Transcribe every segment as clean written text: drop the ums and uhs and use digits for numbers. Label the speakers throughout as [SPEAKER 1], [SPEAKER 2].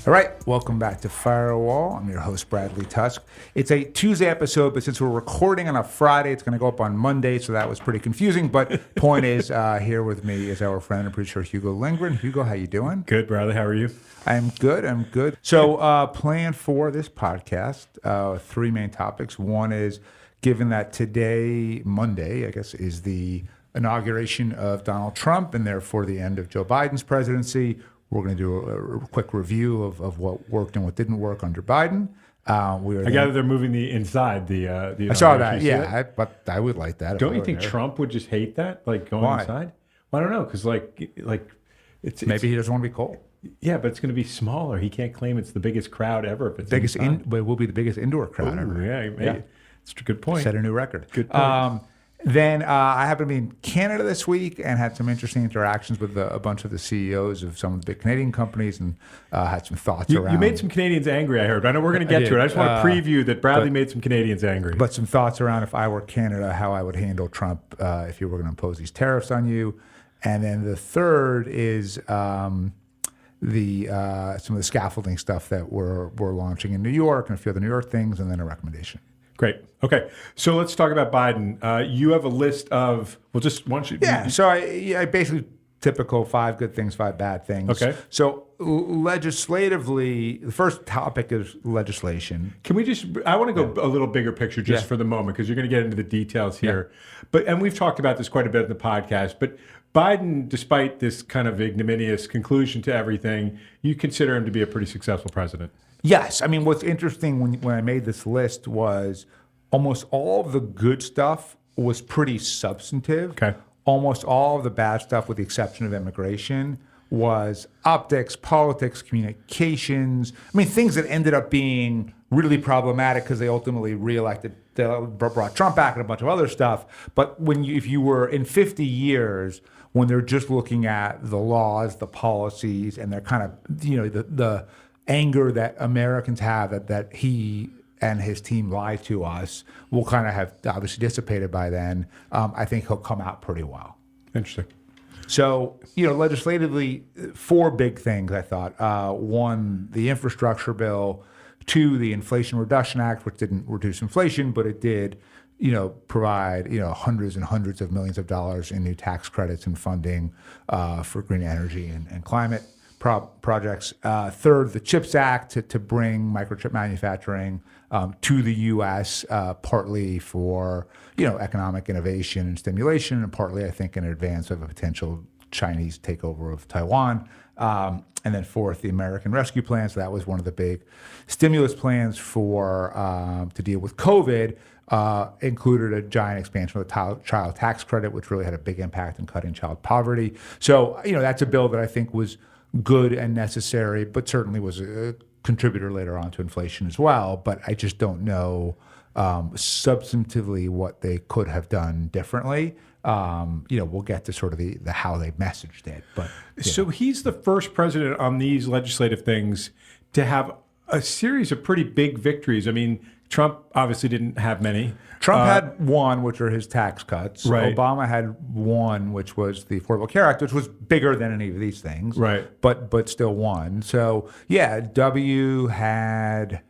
[SPEAKER 1] All right, welcome back to Firewall. I'm your host, Bradley Tusk. It's a Tuesday episode, but since we're recording on a Friday, it's going to go up on Monday, so that was pretty confusing. But point is, here with me is our friend and producer, Hugo Lindgren. Hugo, how you doing?
[SPEAKER 2] Good, Bradley. How are you?
[SPEAKER 1] I'm good. So plan for this podcast, three main topics. One is, given that today, Monday, I guess, is the inauguration of Donald Trump and therefore the end of Joe Biden's presidency, we're going to do a quick review of what worked and what didn't work under Biden.
[SPEAKER 2] I gather they're moving the inside.
[SPEAKER 1] I saw that. Yeah, but I would like that.
[SPEAKER 2] Don't you think Trump would just hate that, like going
[SPEAKER 1] Why?
[SPEAKER 2] inside? Well, I don't know, because it's
[SPEAKER 1] maybe he doesn't want to be cold.
[SPEAKER 2] Yeah, but it's going to be smaller. He can't claim it's the biggest crowd ever. If it's
[SPEAKER 1] but it will be the biggest indoor crowd ever.
[SPEAKER 2] Yeah, maybe. Yeah. It's a good point.
[SPEAKER 1] Set a new record.
[SPEAKER 2] Good point.
[SPEAKER 1] Then I happened to be in Canada this week and had some interesting interactions with a bunch of the CEOs of some of the big Canadian companies and had some thoughts around.
[SPEAKER 2] You made some Canadians angry, I heard. I know we're going to get to it. I just want to preview that Bradley made some Canadians angry.
[SPEAKER 1] But some thoughts around if I were Canada, how I would handle Trump if he were going to impose these tariffs on you. And then the third is some of the scaffolding stuff that we're launching in New York and a few other New York things, and then a recommendation.
[SPEAKER 2] Great. Okay. So let's talk about Biden. You have a list of,
[SPEAKER 1] So I basically typical 5 good things, 5 bad things.
[SPEAKER 2] Okay.
[SPEAKER 1] So legislatively, the first topic is legislation.
[SPEAKER 2] Can we I want to go a little bigger picture just for the moment, because you're going to get into the details here. Yeah. And we've talked about this quite a bit in the podcast, but Biden, despite this kind of ignominious conclusion to everything, you consider him to be a pretty successful president.
[SPEAKER 1] Yes. I mean, what's interesting when I made this list was almost all of the good stuff was pretty substantive.
[SPEAKER 2] Okay.
[SPEAKER 1] Almost all of the bad stuff, with the exception of immigration, was optics, politics, communications. I mean, things that ended up being really problematic because they ultimately brought Trump back and a bunch of other stuff. But if you were in 50 years, when they're just looking at the laws, the policies, and they're kind of, the anger that Americans have that he and his team lie to us will kind of have obviously dissipated by then. I think he'll come out pretty well.
[SPEAKER 2] Interesting.
[SPEAKER 1] So, legislatively, 4 big things, I thought. 1, the infrastructure bill. 2, the Inflation Reduction Act, which didn't reduce inflation, but it did, provide, hundreds and hundreds of millions of dollars in new tax credits and funding for green energy and climate projects. 3rd, the CHIPS Act to bring microchip manufacturing to the U.S., partly for economic innovation and stimulation, and partly, I think, in advance of a potential Chinese takeover of Taiwan. And then 4th, the American Rescue Plan. So that was one of the big stimulus plans for to deal with COVID. Included a giant expansion of the child tax credit, which really had a big impact in cutting child poverty. So that's a bill that I think was good and necessary, but certainly was a contributor later on to inflation as well. But I just don't know substantively what they could have done differently. We'll get to sort of the how they messaged it. But
[SPEAKER 2] so he's the first president on these legislative things to have a series of pretty big victories. I mean, Trump obviously didn't have many.
[SPEAKER 1] Trump had one, which are his tax cuts.
[SPEAKER 2] Right.
[SPEAKER 1] Obama had one, which was the Affordable Care Act, which was bigger than any of these things.
[SPEAKER 2] Right.
[SPEAKER 1] But still one. So yeah, W had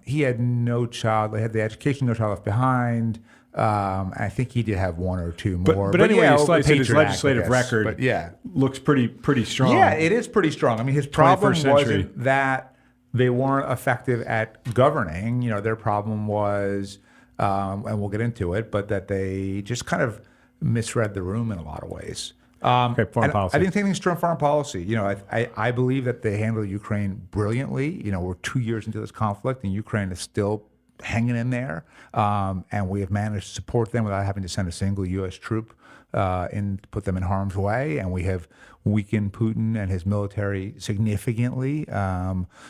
[SPEAKER 1] he had no child. They had the education, no child left behind. I think he did have 1 or 2 more.
[SPEAKER 2] But anyway, his legislative
[SPEAKER 1] Act,
[SPEAKER 2] record looks pretty strong.
[SPEAKER 1] Yeah, it is pretty strong. I mean, his problem wasn't that they weren't effective at governing. Their problem was, and we'll get into it, but that they just kind of misread the room in a lot of ways.
[SPEAKER 2] Foreign policy.
[SPEAKER 1] I didn't think anything's foreign policy. I believe that they handled Ukraine brilliantly. We're 2 years into this conflict, and Ukraine is still hanging in there, and we have managed to support them without having to send a single U.S. troop in to put them in harm's way, and we have weakened Putin and his military significantly.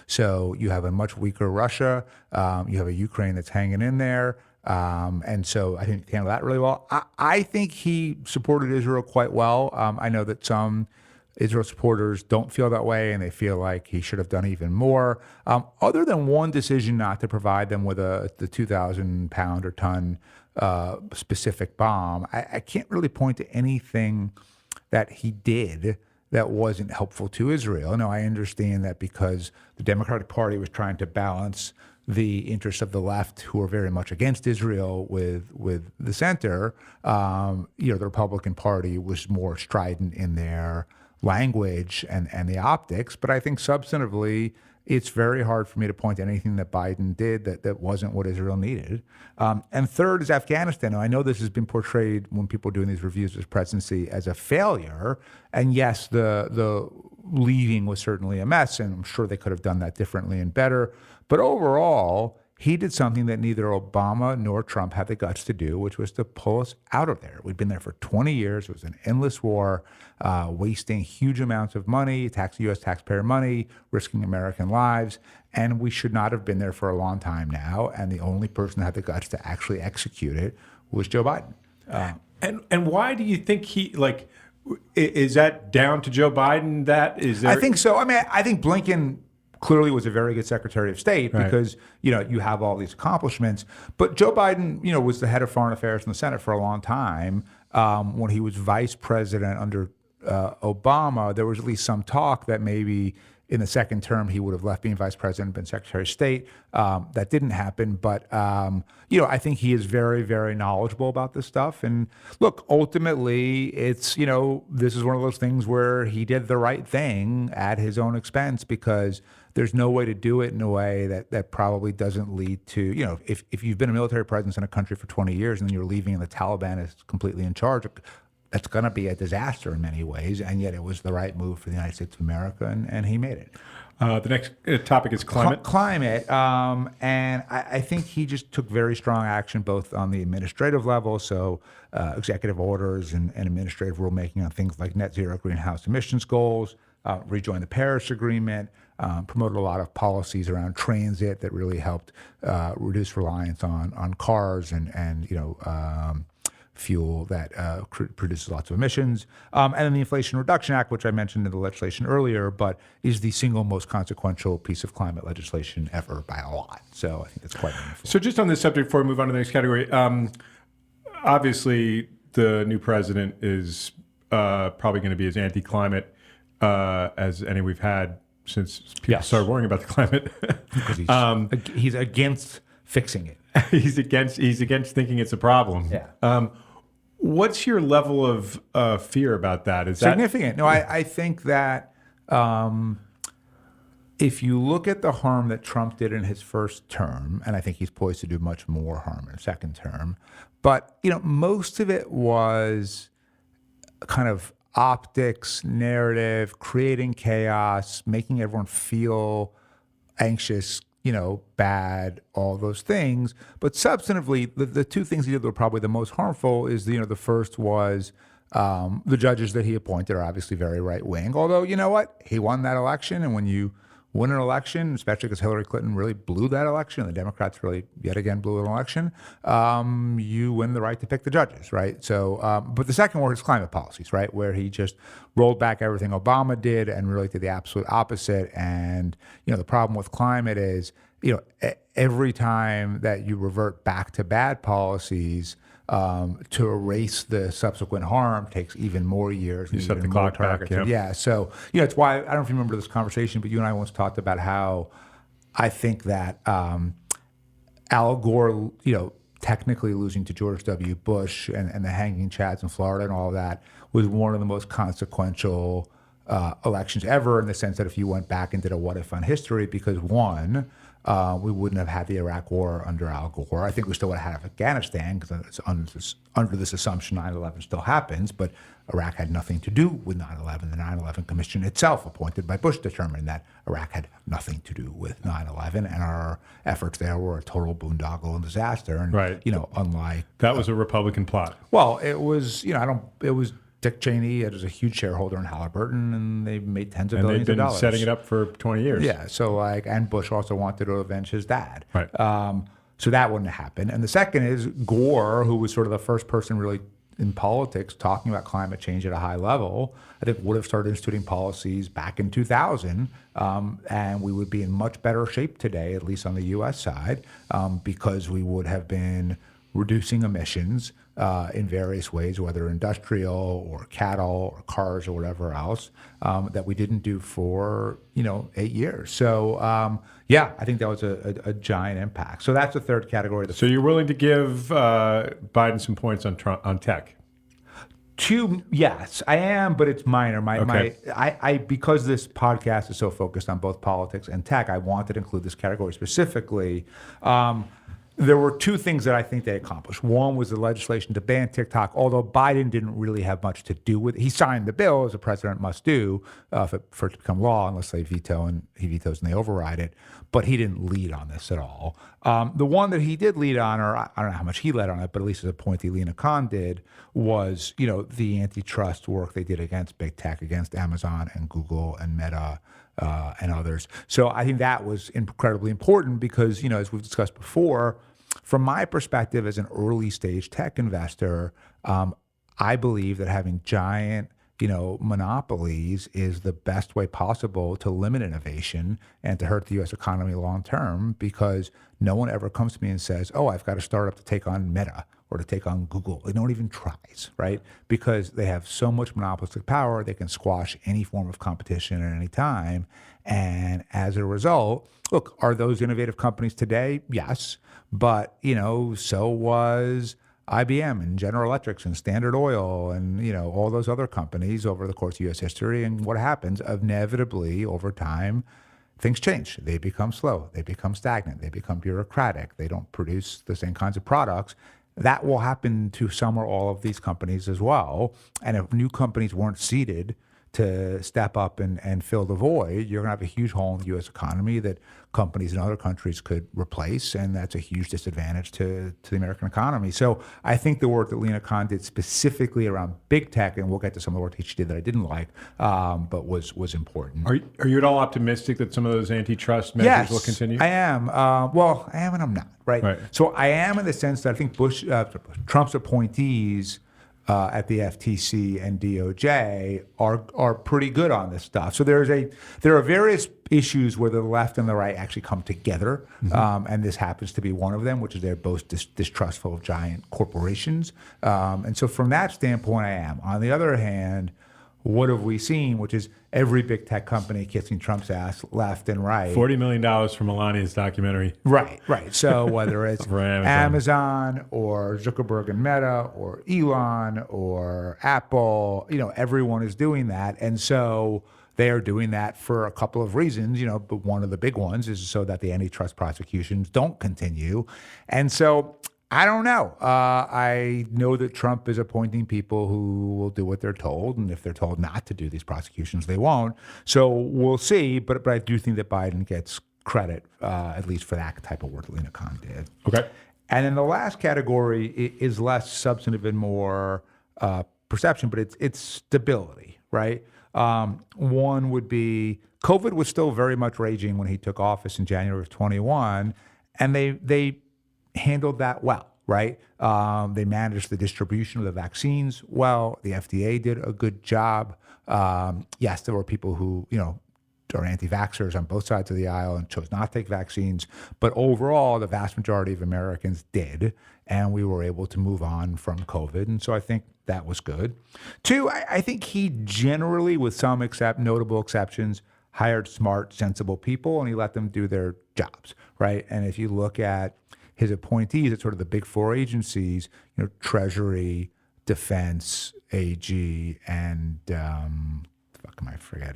[SPEAKER 1] So you have a much weaker Russia. You have a Ukraine that's hanging in there. And so I think he handled that really well. I think he supported Israel quite well. I know that some Israel supporters don't feel that way, and they feel like he should have done even more. Other than one decision not to provide them with the 2,000 pound or ton specific bomb, I can't really point to anything that he did that wasn't helpful to Israel. Now, I understand that because the Democratic Party was trying to balance the interests of the left, who are very much against Israel, with the center. The Republican Party was more strident in their language and the optics. But I think substantively, it's very hard for me to point to anything that Biden did that wasn't what Israel needed. And third is Afghanistan. Now, I know this has been portrayed when people are doing these reviews of his presidency as a failure. And yes, the leaving was certainly a mess, and I'm sure they could have done that differently and better. But overall, he did something that neither Obama nor Trump had the guts to do, which was to pull us out of there. We'd been there for 20 years. It was an endless war, wasting huge amounts of money, U.S. taxpayer money, risking American lives. And we should not have been there for a long time now. And the only person that had the guts to actually execute it was Joe Biden.
[SPEAKER 2] And why do you think is that down to Joe Biden?
[SPEAKER 1] I think so. I mean, I think Blinken clearly was a very good Secretary of State because, you have all these accomplishments. But Joe Biden, was the head of foreign affairs in the Senate for a long time. When he was vice president under Obama, there was at least some talk that maybe in the second term he would have left being vice president and been Secretary of State. That didn't happen. But, I think he is very, very knowledgeable about this stuff. And look, ultimately, it's, this is one of those things where he did the right thing at his own expense, because there's no way to do it in a way that probably doesn't lead to, if you've been a military presence in a country for 20 years and then you're leaving and the Taliban is completely in charge, that's going to be a disaster in many ways. And yet it was the right move for the United States of America, and he made it.
[SPEAKER 2] The next topic is climate.
[SPEAKER 1] And I think he just took very strong action both on the administrative level, so executive orders and administrative rulemaking on things like net zero greenhouse emissions goals, rejoin the Paris Agreement, promoted a lot of policies around transit that really helped reduce reliance on cars and fuel that produces lots of emissions. And then the Inflation Reduction Act, which I mentioned in the legislation earlier, but is the single most consequential piece of climate legislation ever by a lot. So I think it's quite meaningful.
[SPEAKER 2] So just on this subject, before we move on to the next category, obviously the new president is probably going to be as anti-climate as any we've had since people started worrying about the climate.
[SPEAKER 1] Because he's against fixing it.
[SPEAKER 2] He's against thinking it's a problem.
[SPEAKER 1] Yeah.
[SPEAKER 2] What's your level of fear about that? Is
[SPEAKER 1] significant? No, I think that if you look at the harm that Trump did in his first term, and I think he's poised to do much more harm in a second term, but most of it was kind of optics, narrative, creating chaos, making everyone feel anxious, bad, all those things. But substantively, the two things he did that were probably the most harmful is, the first was the judges that he appointed are obviously very right wing. Although, you know what? He won that election. And when you win an election, especially because Hillary Clinton really blew that election, and the Democrats really yet again blew an election, you win the right to pick the judges, right? So, but the second one is climate policies, right? Where he just rolled back everything Obama did and really did the absolute opposite. And, the problem with climate is, every time that you revert back to bad policies, to erase the subsequent harm takes even more years.
[SPEAKER 2] You set the clock back.
[SPEAKER 1] Yeah. So, it's why, I don't know if you remember this conversation, but you and I once talked about how I think that Al Gore, technically losing to George W. Bush and the hanging chads in Florida and all of that was one of the most consequential elections ever, in the sense that if you went back and did a what if on history, because one, we wouldn't have had the Iraq War under Al Gore. I think we still would have had Afghanistan, because it's under this assumption 9/11 still happens, but Iraq had nothing to do with 9/11. The 9/11 Commission itself, appointed by Bush, determined that Iraq had nothing to do with 9/11, and our efforts there were a total boondoggle and disaster. And, unlike...
[SPEAKER 2] That was a Republican plot.
[SPEAKER 1] Well, it was, it was Dick Cheney is a huge shareholder in Halliburton, and they made tens of billions of dollars.
[SPEAKER 2] And they've been setting it up for 20 years.
[SPEAKER 1] Yeah, so and Bush also wanted to avenge his dad.
[SPEAKER 2] Right.
[SPEAKER 1] So that wouldn't happen. And the second is Gore, who was sort of the first person really in politics talking about climate change at a high level, I think would have started instituting policies back in 2000, and we would be in much better shape today, at least on the U.S. side, because we would have been reducing emissions, in various ways, whether industrial or cattle or cars or whatever else, that we didn't do for 8 years. So I think that was a giant impact. So that's the third category.
[SPEAKER 2] So you're willing to give Biden some points on tech?
[SPEAKER 1] Yes, I am, but it's minor.
[SPEAKER 2] Okay.
[SPEAKER 1] Because this podcast is so focused on both politics and tech, I wanted to include this category specifically. There were two things that I think they accomplished. One was the legislation to ban TikTok, although Biden didn't really have much to do with it. He signed the bill, as a president must do, for it to become law, unless they veto, and he vetoes and they override it. But he didn't lead on this at all. The one that he did lead on, or I don't know how much he led on it, but at least as appointee Lena Khan did, was the antitrust work they did against big tech, against Amazon and Google and Meta and others. So I think that was incredibly important because, as we've discussed before, from my perspective as an early stage tech investor, I believe that having giant monopolies is the best way possible to limit innovation and to hurt the U.S. economy long term, because no one ever comes to me and says, oh, I've got a startup to take on Meta or to take on Google. No one even tries, right? Because they have so much monopolistic power, they can squash any form of competition at any time. And as a result, look, are those innovative companies today? Yes. But, so was IBM and General Electric and Standard Oil and, all those other companies over the course of U.S. history. And what happens inevitably over time, things change. They become slow. They become stagnant. They become bureaucratic. They don't produce the same kinds of products. That will happen to some or all of these companies as well. And if new companies weren't seeded to step up and fill the void, you're going to have a huge hole in the U.S. economy that companies in other countries could replace, and that's a huge disadvantage to the American economy. So I think the work that Lena Khan did specifically around big tech, and we'll get to some of the work that she did that I didn't like, but was important.
[SPEAKER 2] Are you at all optimistic that some of those antitrust measures will continue?
[SPEAKER 1] I am. Well, I am and I'm not, right? So I am in the sense that I think Trump's appointees at the FTC and DOJ are pretty good on this stuff. So there are various issues where the left and the right actually come together, and this happens to be one of them, which is they're both distrustful of giant corporations. And so from that standpoint, I am. On the other hand, what have we seen? Which is every big tech company kissing Trump's ass left and right.
[SPEAKER 2] $40 million from Melania's documentary.
[SPEAKER 1] Right. So whether it's Amazon or Zuckerberg and Meta or Elon or Apple, everyone is doing that. And so they are doing that for a couple of reasons, but one of the big ones is so that the antitrust prosecutions don't continue. And so I don't know. I know that Trump is appointing people who will do what they're told, and if they're told not to do these prosecutions, they won't. So we'll see, but I do think that Biden gets credit, at least for that type of work that Lena Khan did.
[SPEAKER 2] Okay.
[SPEAKER 1] And then the last category is less substantive and more perception, but it's stability, right? One would be COVID was still very much raging when he took office in January of 21, and they handled that well, right? They managed the distribution of the vaccines well. The FDA did a good job. Yes, there were people who, are anti-vaxxers on both sides of the aisle and chose not to take vaccines. But overall, the vast majority of Americans did, and we were able to move on from COVID. And so I think that was good. Two, I think he generally, with some notable exceptions, hired smart, sensible people, and he let them do their jobs, right? And if you look at his appointees at sort of the big four agencies, Treasury, Defense, AG, and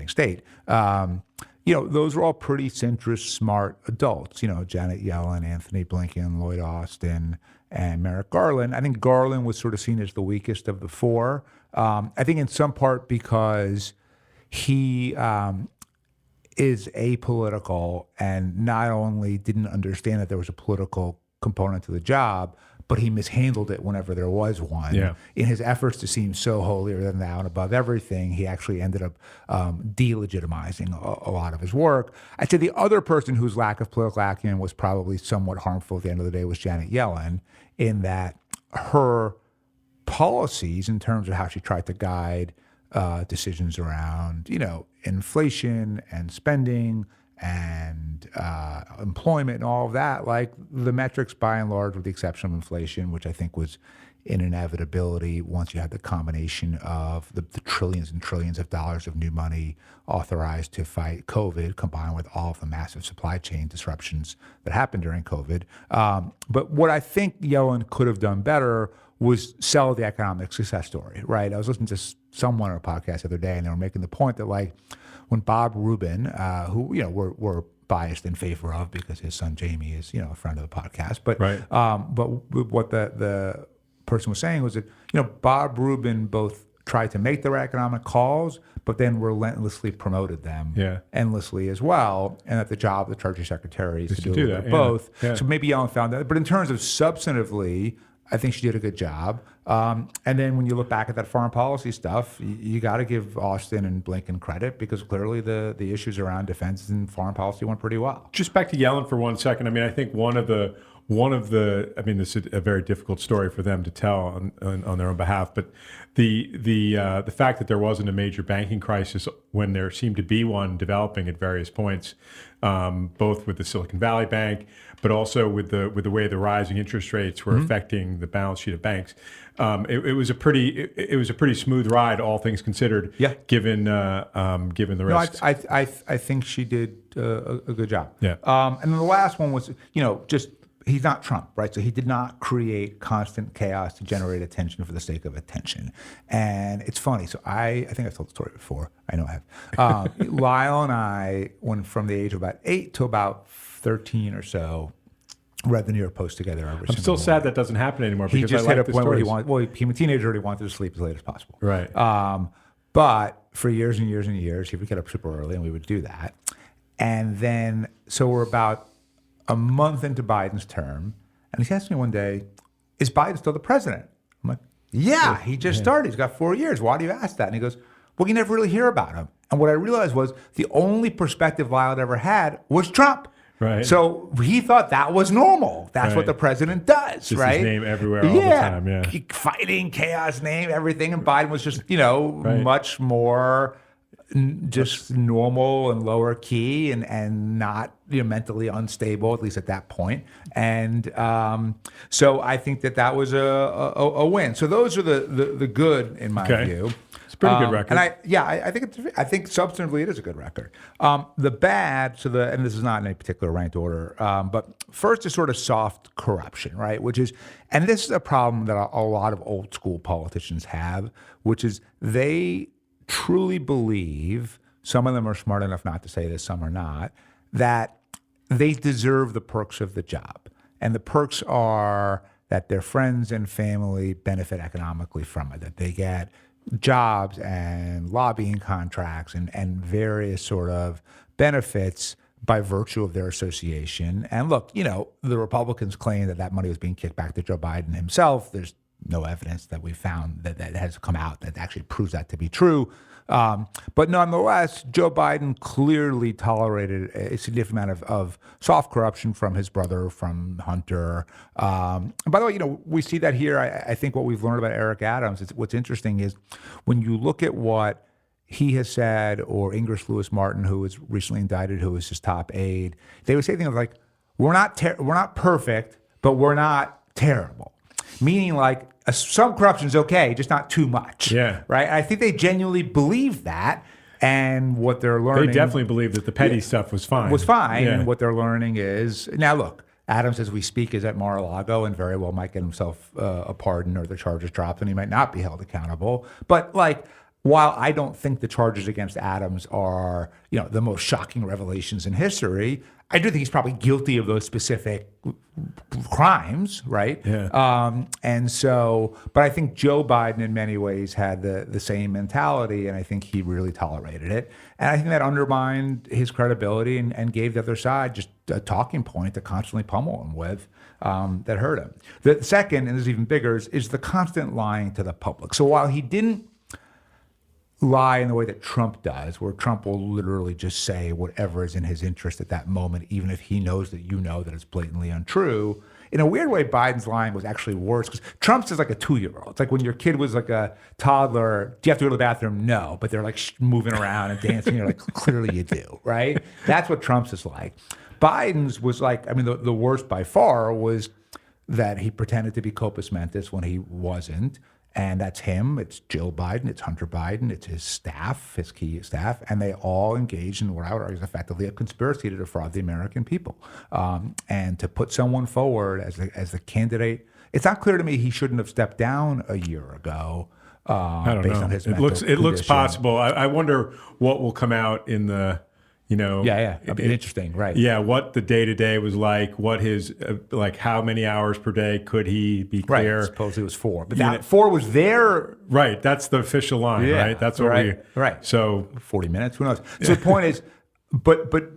[SPEAKER 1] State. Those are all pretty centrist, smart adults. Janet Yellen, Anthony Blinken, Lloyd Austin, and Merrick Garland. I think Garland was sort of seen as the weakest of the four. I think in some part because he is apolitical and not only didn't understand that there was a political component to the job, but he mishandled it whenever there was one.
[SPEAKER 2] Yeah.
[SPEAKER 1] In his efforts to seem so holier than thou and above everything, he actually ended up delegitimizing a lot of his work. I'd say the other person whose lack of political acumen was probably somewhat harmful at the end of the day was Janet Yellen, in that her policies in terms of how she tried to guide decisions around, inflation and spending and employment and all of that, like the metrics by and large, with the exception of inflation, which I think was an inevitability once you had the combination of the trillions and trillions of dollars of new money authorized to fight COVID, combined with all of the massive supply chain disruptions that happened during COVID. But what I think Yellen could have done better was sell the economic success story, right? I was listening to someone on a podcast the other day, and they were making the point that, like, when Bob Rubin, who we're biased in favor of because his son Jamie is a friend of the podcast, but
[SPEAKER 2] right.
[SPEAKER 1] But what the person was saying was that Bob Rubin both tried to make the right economic calls, but then relentlessly promoted them endlessly as well, and that the job of the Treasury Secretary is to do that, both. Yeah. So maybe Yellen found that, but in terms of substantively, I think she did a good job. And then when you look back at that foreign policy stuff, you got to give Austin and Blinken credit because clearly the issues around defense and foreign policy went pretty well.
[SPEAKER 2] Just back to Yellen for 1 second. I mean, I think one of the this is a very difficult story for them to tell on their own behalf, but the fact that there wasn't a major banking crisis when there seemed to be one developing at various points, both with the Silicon Valley Bank, but also with the way the rising interest rates were affecting the balance sheet of banks. It was a pretty smooth ride, all things considered. Yeah. Given the risks.
[SPEAKER 1] No, I think she did a good job.
[SPEAKER 2] Yeah.
[SPEAKER 1] And then the last one was just. He's not Trump, right? So he did not create constant chaos to generate attention for the sake of attention. And it's funny. So I think I've told the story before. I know I have. Lyle and I, when from the age of about 8 to about 13 or so, read the New York Post together every single
[SPEAKER 2] still sad that doesn't happen anymore.
[SPEAKER 1] He
[SPEAKER 2] because
[SPEAKER 1] just
[SPEAKER 2] I
[SPEAKER 1] hit
[SPEAKER 2] like
[SPEAKER 1] a point where he became a teenager and he wanted to sleep as late as possible.
[SPEAKER 2] Right.
[SPEAKER 1] But for years and years and years, he would get up super early and we would do that. And then, so we're about a month into Biden's term, and he asked me one day, is Biden still the president? I'm like, yeah, he just started. He's got 4 years. Why do you ask that? And he goes, well, you never really hear about him. And what I realized was the only perspective Lyle had ever had was Trump.
[SPEAKER 2] Right.
[SPEAKER 1] So he thought that was normal. That's what the president does,
[SPEAKER 2] just
[SPEAKER 1] right?
[SPEAKER 2] His name everywhere all the time,
[SPEAKER 1] Fighting, chaos, name, everything. And Biden was just, much more just normal and lower key and not mentally unstable, at least at that point. And so I think that was a win. So those are the good in my view.
[SPEAKER 2] It's a pretty good record.
[SPEAKER 1] And I think substantively it is a good record. The bad, and this is not in any particular ranked order, but first is sort of soft corruption, right? Which is, and this is a problem that a lot of old school politicians have, which is they truly believe, some of them are smart enough not to say this, some are not, that they deserve the perks of the job. And the perks are that their friends and family benefit economically from it, that they get jobs and lobbying contracts and various sort of benefits by virtue of their association. And look, the Republicans claim that money was being kicked back to Joe Biden himself. There's no evidence that we found that has come out that actually proves that to be true. But nonetheless, Joe Biden clearly tolerated a significant amount of soft corruption from his brother, from Hunter. And by the way, we see that here. I think what we've learned about Eric Adams, what's interesting is when you look at what he has said, or Ingrid Lewis Martin, who was recently indicted, who was his top aide, they would say things like, we're not perfect, but we're not terrible. Meaning like some corruption is okay, just not too much.
[SPEAKER 2] Yeah.
[SPEAKER 1] Right? I think they genuinely believe that. And what they're learning...
[SPEAKER 2] They definitely believe that the petty stuff was fine.
[SPEAKER 1] Yeah. And what they're learning is... Now, look, Adams, as we speak, is at Mar-a-Lago and very well might get himself a pardon or the charges dropped and he might not be held accountable. But while I don't think the charges against Adams are, the most shocking revelations in history, I do think he's probably guilty of those specific crimes, right?
[SPEAKER 2] Yeah.
[SPEAKER 1] And so, but I think Joe Biden in many ways had the same mentality, and I think he really tolerated it. And I think that undermined his credibility and gave the other side just a talking point to constantly pummel him with that hurt him. The second, and this is even bigger, is the constant lying to the public. So while he didn't lie in the way that Trump does, where Trump will literally just say whatever is in his interest at that moment, even if he knows that that it's blatantly untrue. In a weird way, Biden's lying was actually worse because Trump's is like a 2-year-old. It's like when your kid was like a toddler, do you have to go to the bathroom? No, but they're like moving around and dancing. You're like, clearly you do, right? That's what Trump's is like. Biden's was like, the worst by far was that he pretended to be Copus Mentis when he wasn't. And that's him. It's Jill Biden. It's Hunter Biden. It's his staff, his key staff. And they all engaged in what I would argue is effectively a conspiracy to defraud the American people. And to put someone forward as the candidate, it's not clear to me he shouldn't have stepped down a year ago.
[SPEAKER 2] I don't
[SPEAKER 1] based
[SPEAKER 2] know.
[SPEAKER 1] on his
[SPEAKER 2] It looks possible. I wonder what will come out in the,
[SPEAKER 1] That'd be interesting, right?
[SPEAKER 2] Yeah, what the day-to-day was like, what his, how many hours per day could he be clear?
[SPEAKER 1] Right, supposedly it was 4. But that 4 was there.
[SPEAKER 2] Right, that's the official line, right? That's what
[SPEAKER 1] right.
[SPEAKER 2] So
[SPEAKER 1] 40 minutes, who knows? So the point is, but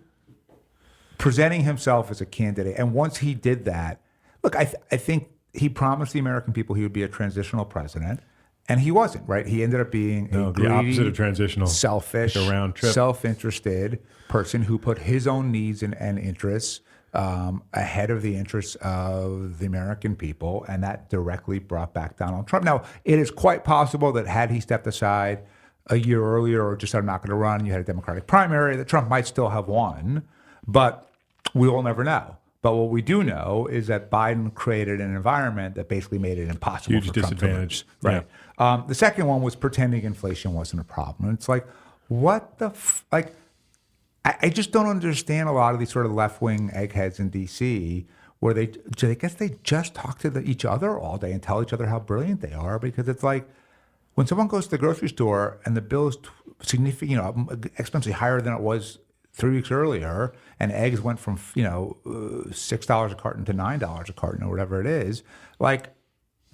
[SPEAKER 1] presenting himself as a candidate, and once he did that, look, I think he promised the American people he would be a transitional president. And he wasn't, right? He ended up being a greedy,
[SPEAKER 2] the opposite of transitional,
[SPEAKER 1] selfish,
[SPEAKER 2] like a round trip,
[SPEAKER 1] self-interested person who put his own needs and interests ahead of the interests of the American people, and that directly brought back Donald Trump. Now, it is quite possible that had he stepped aside a year earlier or just said, I'm not going to run, you had a Democratic primary, that Trump might still have won, but we will never know. But what we do know is that Biden created an environment that basically made it impossible for Trump to lose. Right.
[SPEAKER 2] Yeah.
[SPEAKER 1] The second one was pretending inflation wasn't a problem. And it's like, what the I just don't understand a lot of these sort of left-wing eggheads in D.C. where I guess they just talk to each other all day and tell each other how brilliant they are, because it's like when someone goes to the grocery store and the bill is significantly, exponentially higher than it was 3 weeks earlier, and eggs went from $6 a carton to $9 a carton or whatever it is, like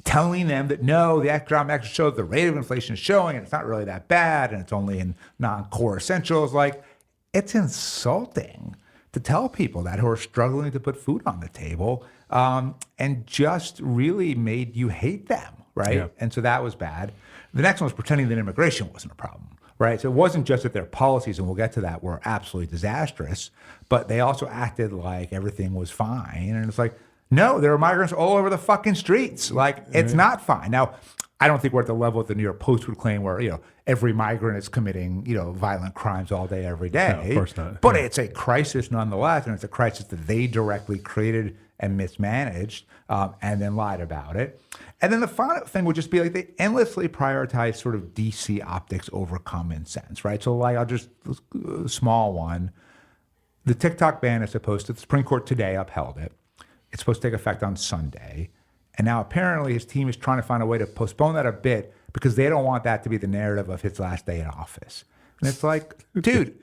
[SPEAKER 1] telling them that no, the economics shows the rate of inflation is showing, and it's not really that bad, and it's only in non-core essentials. Like, it's insulting to tell people that who are struggling to put food on the table, and just really made you hate them, right?
[SPEAKER 2] Yeah.
[SPEAKER 1] And so that was bad. The next one was pretending that immigration wasn't a problem. Right. So it wasn't just that their policies, and we'll get to that, were absolutely disastrous, but they also acted like everything was fine. And it's like, no, there are migrants all over the fucking streets. Like, it's not fine. Now, I don't think we're at the level that the New York Post would claim where, every migrant is committing, violent crimes all day, every day.
[SPEAKER 2] No, of course not.
[SPEAKER 1] But it's a crisis nonetheless, and it's a crisis that they directly created and mismanaged, and then lied about it. And then the final thing would just be like they endlessly prioritize sort of DC optics over common sense, right? So like I'll just small one. The TikTok ban is supposed to, the Supreme Court today upheld it. It's supposed to take effect on Sunday. And now apparently his team is trying to find a way to postpone that a bit because they don't want that to be the narrative of his last day in office. And it's like, dude,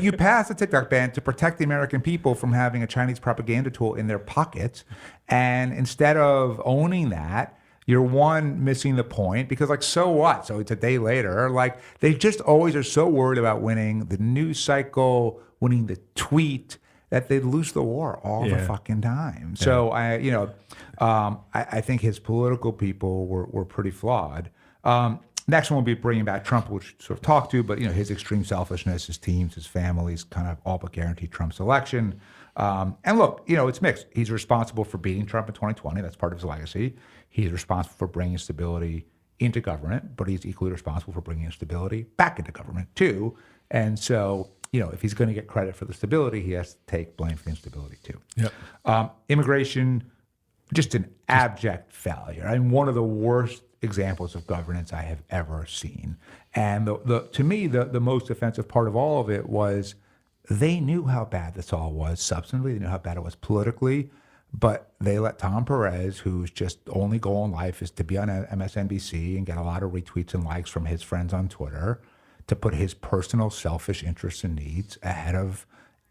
[SPEAKER 1] you passed the TikTok ban to protect the American people from having a Chinese propaganda tool in their pockets. And instead of owning that, you're missing the point because, like, so what? So it's a day later. Like, they just always are so worried about winning the news cycle, winning the tweet, that they lose the war all the fucking time. Yeah. So I think his political people were pretty flawed. Next one will be bringing back Trump, which sort of talked to, but his extreme selfishness, his teams, his families, kind of all but guaranteed Trump's election. And look, it's mixed. He's responsible for beating Trump in 2020. That's part of his legacy. He's responsible for bringing stability into government, but he's equally responsible for bringing stability back into government too. And so, if he's going to get credit for the stability, he has to take blame for the instability too.
[SPEAKER 2] Yep.
[SPEAKER 1] Immigration, just an abject failure. I mean, one of the worst examples of governance I have ever seen. And to me, the most offensive part of all of it was they knew how bad this all was substantively. They knew how bad it was politically. But they let Tom Perez, whose just only goal in life is to be on MSNBC and get a lot of retweets and likes from his friends on Twitter, to put his personal selfish interests and needs ahead of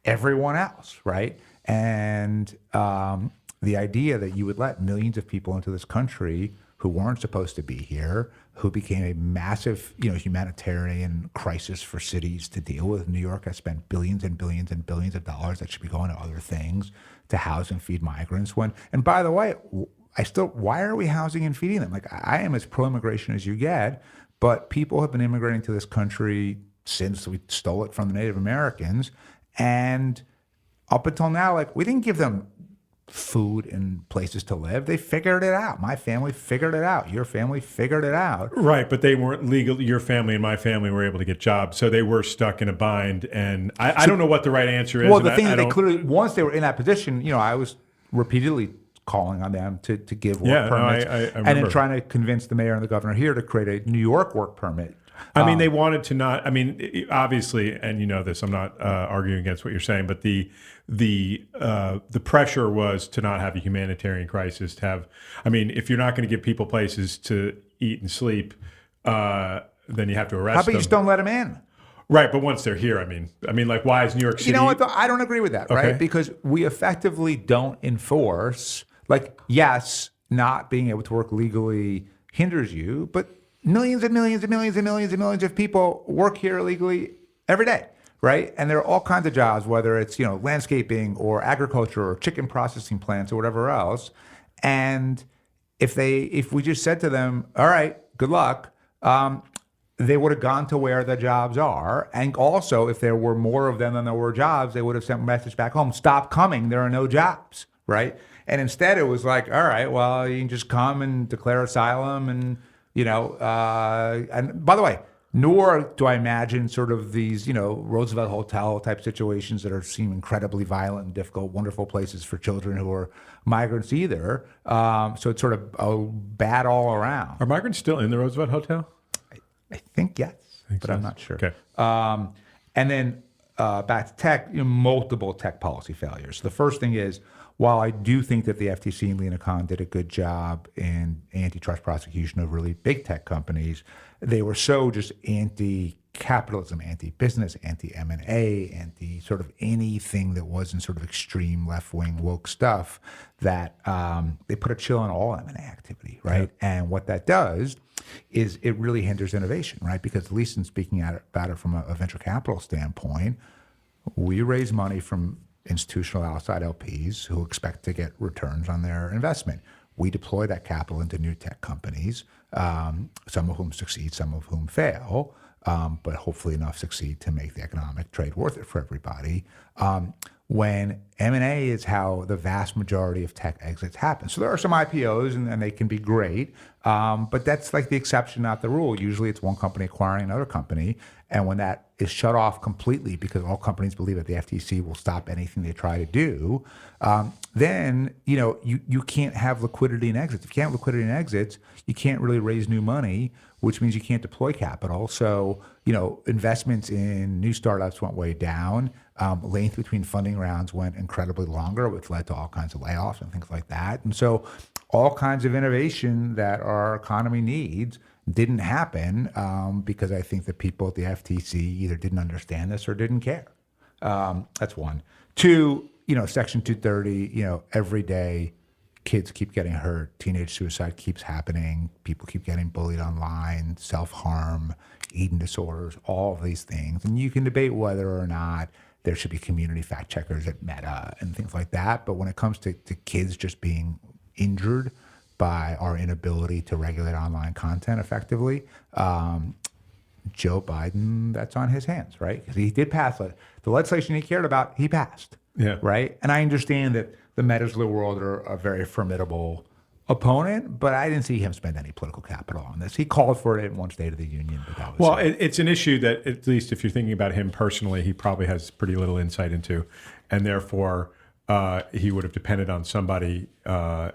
[SPEAKER 1] everyone else, right? And the idea that you would let millions of people into this country who weren't supposed to be here, who became a massive, humanitarian crisis for cities to deal with. New York has spent billions and billions and billions of dollars that should be going to other things to house and feed migrants. And by the way, why are we housing and feeding them? Like, I am as pro-immigration as you get, but people have been immigrating to this country since we stole it from the Native Americans. And up until now, like, we didn't give them food and places to live. They figured it out. My family figured it out. Your family figured it out.
[SPEAKER 2] Right, but they weren't legal. Your family and my family were able to get jobs, so they were stuck in a bind. And I don't know what the right answer is.
[SPEAKER 1] Well, the thing that they clearly, once they were in that position, I was repeatedly calling on them to give work
[SPEAKER 2] Yeah, no,
[SPEAKER 1] permits,
[SPEAKER 2] I
[SPEAKER 1] and then
[SPEAKER 2] remember.
[SPEAKER 1] trying to convince the mayor and the governor here to create a New York work permit.
[SPEAKER 2] I mean, they wanted to not. I mean, obviously, and you know this. I'm not arguing against what you're saying, but the pressure was to not have a humanitarian crisis. To have, I mean, if you're not going to give people places to eat and sleep, then you have to arrest
[SPEAKER 1] How about
[SPEAKER 2] them.
[SPEAKER 1] you just don't let them in?
[SPEAKER 2] Right, but once they're here, I mean, like, why is New York City?
[SPEAKER 1] You know what? Though? I don't agree with that,
[SPEAKER 2] Okay.
[SPEAKER 1] right? Because we effectively don't enforce. Like, yes, not being able to work legally hinders you, but millions and millions and millions and millions and millions of people work here illegally every day, right? And there are all kinds of jobs, whether it's landscaping or agriculture or chicken processing plants or whatever else. And if we just said to them, all right, good luck, they would have gone to where the jobs are. And also, if there were more of them than there were jobs, they would have sent a message back home, stop coming, there are no jobs, right? And instead it was like, all right, well, you can just come and declare asylum and, and by the way, nor do I imagine sort of these, Roosevelt Hotel type situations that seem incredibly violent and difficult, wonderful places for children who are migrants either. So it's sort of bad all around.
[SPEAKER 2] Are migrants still in the Roosevelt Hotel?
[SPEAKER 1] I think yes, but I'm not sure.
[SPEAKER 2] Okay.
[SPEAKER 1] And then back to tech, multiple tech policy failures. The first thing is, while I do think that the FTC and Lena Khan did a good job in antitrust prosecution of really big tech companies, they were so just anti-capitalism, anti-business, anti-M&A, anti sort of anything that wasn't sort of extreme left-wing woke stuff that they put a chill on all M&A activity, right? Yeah. And what that does is it really hinders innovation, right? Because at least in speaking about it from a venture capital standpoint, we raise money from institutional outside LPs who expect to get returns on their investment. We deploy that capital into new tech companies, some of whom succeed, some of whom fail, but hopefully enough succeed to make the economic trade worth it for everybody. When M&A is how the vast majority of tech exits happen. So there are some IPOs and they can be great, but that's like the exception, not the rule. Usually it's one company acquiring another company. And when that is shut off completely because all companies believe that the FTC will stop anything they try to do, then you can't have liquidity and exits. If you can't have liquidity and exits, you can't really raise new money, which means you can't deploy capital. So, investments in new startups went way down. Length between funding rounds went incredibly longer, which led to all kinds of layoffs and things like that. And so all kinds of innovation that our economy needs didn't happen because I think the people at the FTC either didn't understand this or didn't care. That's one. Two, Section 230, every day kids keep getting hurt, teenage suicide keeps happening, people keep getting bullied online, self-harm, eating disorders, all of these things. And you can debate whether or not there should be community fact checkers at Meta and things like that. But when it comes to kids just being injured by our inability to regulate online content effectively, Joe Biden, that's on his hands, right? Because he did pass the legislation he cared about, he passed, right? And I understand that the Metas of the world are a very formidable opponent, but I didn't see him spend any political capital on this. He called for it in one State of the Union, but that was
[SPEAKER 2] it's an issue that, at least if you're thinking about him personally, he probably has pretty little insight into, and therefore he would have depended on somebody, a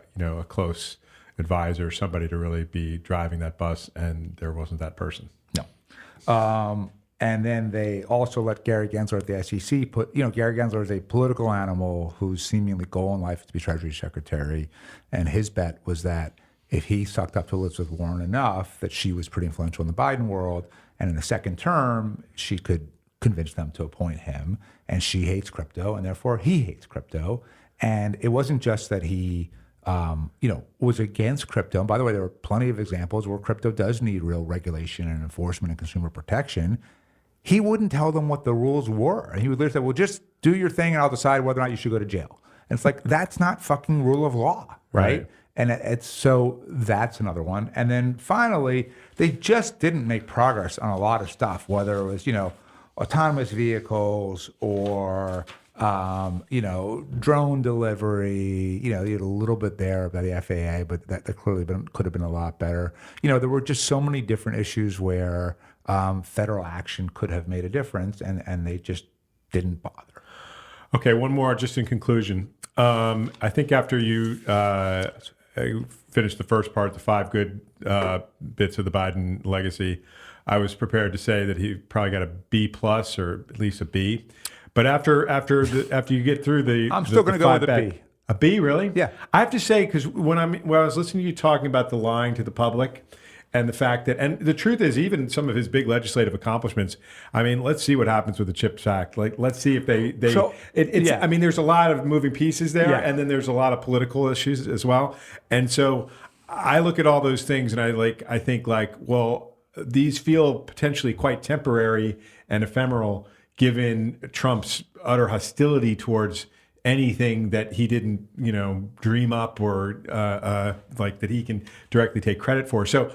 [SPEAKER 2] close advisor, somebody to really be driving that bus, and there wasn't that person.
[SPEAKER 1] No. And then they also let Gary Gensler at the SEC Gary Gensler is a political animal whose seemingly goal in life is to be Treasury Secretary. And his bet was that if he sucked up to Elizabeth Warren enough, that she was pretty influential in the Biden world. And in the second term, she could convince them to appoint him. And she hates crypto, and therefore he hates crypto. And it wasn't just that he was against crypto. And by the way, there are plenty of examples where crypto does need real regulation and enforcement and consumer protection. He wouldn't tell them what the rules were. And he would literally say, well, just do your thing and I'll decide whether or not you should go to jail. And it's like, that's not fucking rule of law, right? And so that's another one. And then finally, they just didn't make progress on a lot of stuff, whether it was, autonomous vehicles or drone delivery. You had a little bit there by the FAA, but that clearly could have been a lot better. There were just so many different issues where federal action could have made a difference, and they just didn't bother.
[SPEAKER 2] Okay, one more just in conclusion. I think after you finished the first part, the 5 good bits of the Biden legacy, I was prepared to say that he probably got a B plus or at least a B. But after you get through the,
[SPEAKER 1] I'm still going to go with a B.
[SPEAKER 2] A B, really?
[SPEAKER 1] Yeah.
[SPEAKER 2] I have to say, because when I was listening to you talking about the lying to the public, and the fact that, and the truth is, even some of his big legislative accomplishments, I mean, let's see what happens with the CHIPS Act. Like, let's see if I mean, there's a lot of moving pieces there, and then there's a lot of political issues as well. And so I look at all those things and I think, well, these feel potentially quite temporary and ephemeral given Trump's utter hostility towards anything that he didn't, dream up or that he can directly take credit for. So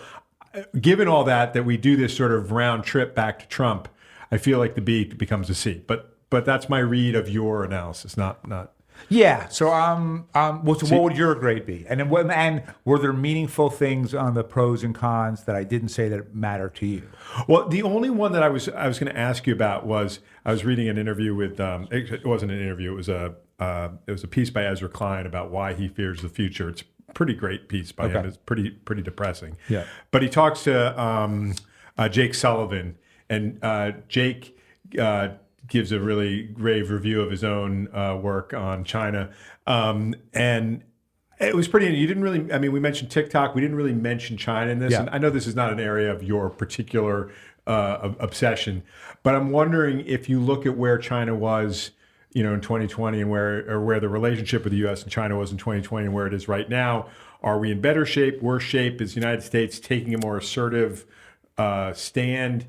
[SPEAKER 2] given all that we do this sort of round trip back to Trump, I feel like the B becomes a C. But that's my read of your analysis, not.
[SPEAKER 1] Yeah. So what would your grade be? And were there meaningful things on the pros and cons that I didn't say that matter to you?
[SPEAKER 2] Well, the only one that I was going to ask you about was I was reading an interview with it wasn't an interview, it was a piece by Ezra Klein about why he fears the future. It's a pretty great piece by him. It's pretty depressing. Yeah. But he talks to Jake Sullivan, and Jake gives a really rave review of his own work on China. And it was pretty, you didn't really, I mean, we mentioned TikTok. We didn't really mention China in this. Yeah. And I know this is not an area of your particular obsession, but I'm wondering if you look at where China was, in 2020 and where the relationship with the U.S. and China was in 2020 and where it is right now, are we in better shape, worse shape? Is the United States taking a more assertive stand?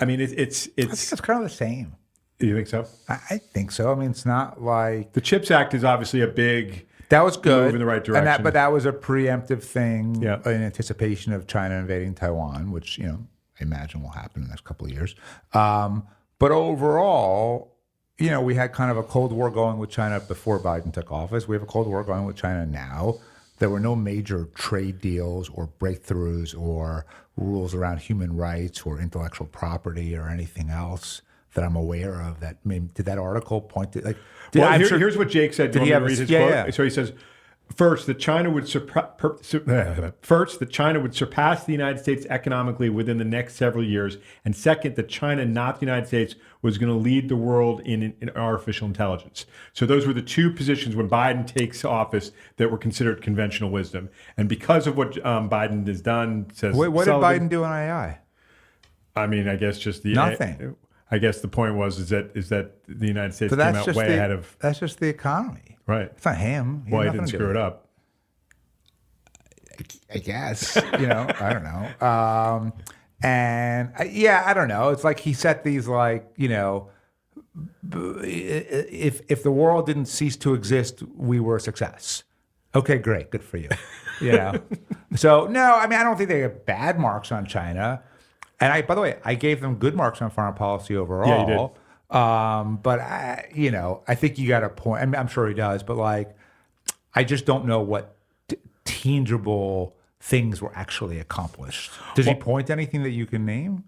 [SPEAKER 2] I mean, it's
[SPEAKER 1] I think it's kind of the same.
[SPEAKER 2] You think so?
[SPEAKER 1] I think so. I mean, it's not like
[SPEAKER 2] the CHIPS Act is obviously a big
[SPEAKER 1] that was good
[SPEAKER 2] move in the right direction,
[SPEAKER 1] but that was a preemptive thing in anticipation of China invading Taiwan, which I imagine will happen in the next couple of years. But overall, we had kind of a Cold War going with China before Biden took office. We have a Cold War going with China now. There were no major trade deals or breakthroughs or rules around human rights or intellectual property or anything else that I'm aware of. Did that article point to
[SPEAKER 2] here's what Jake said.
[SPEAKER 1] Did he have
[SPEAKER 2] read his quote? Yeah. So he says, First, that China would surpass the United States economically within the next several years, and second, that China, not the United States, was going to lead the world in artificial intelligence. So those were the two positions when Biden takes office that were considered conventional wisdom. And because of what Biden has done, says
[SPEAKER 1] what did Biden do on AI?
[SPEAKER 2] I mean, I guess just
[SPEAKER 1] nothing.
[SPEAKER 2] I guess the point is that the United States came out way ahead of.
[SPEAKER 1] That's just the economy.
[SPEAKER 2] Right.
[SPEAKER 1] It's not him.
[SPEAKER 2] Well, he didn't screw it up.
[SPEAKER 1] I guess. I don't know. I don't know. It's like he set these if the world didn't cease to exist, we were a success. Okay, great. Good for you. So, no, I mean, I don't think they have bad marks on China. And by the way, I gave them good marks on foreign policy overall.
[SPEAKER 2] Yeah, you did.
[SPEAKER 1] But I think you got a point. I mean, I'm sure he does, but I just don't know what tangible things were actually accomplished. Does he point to anything that you can name?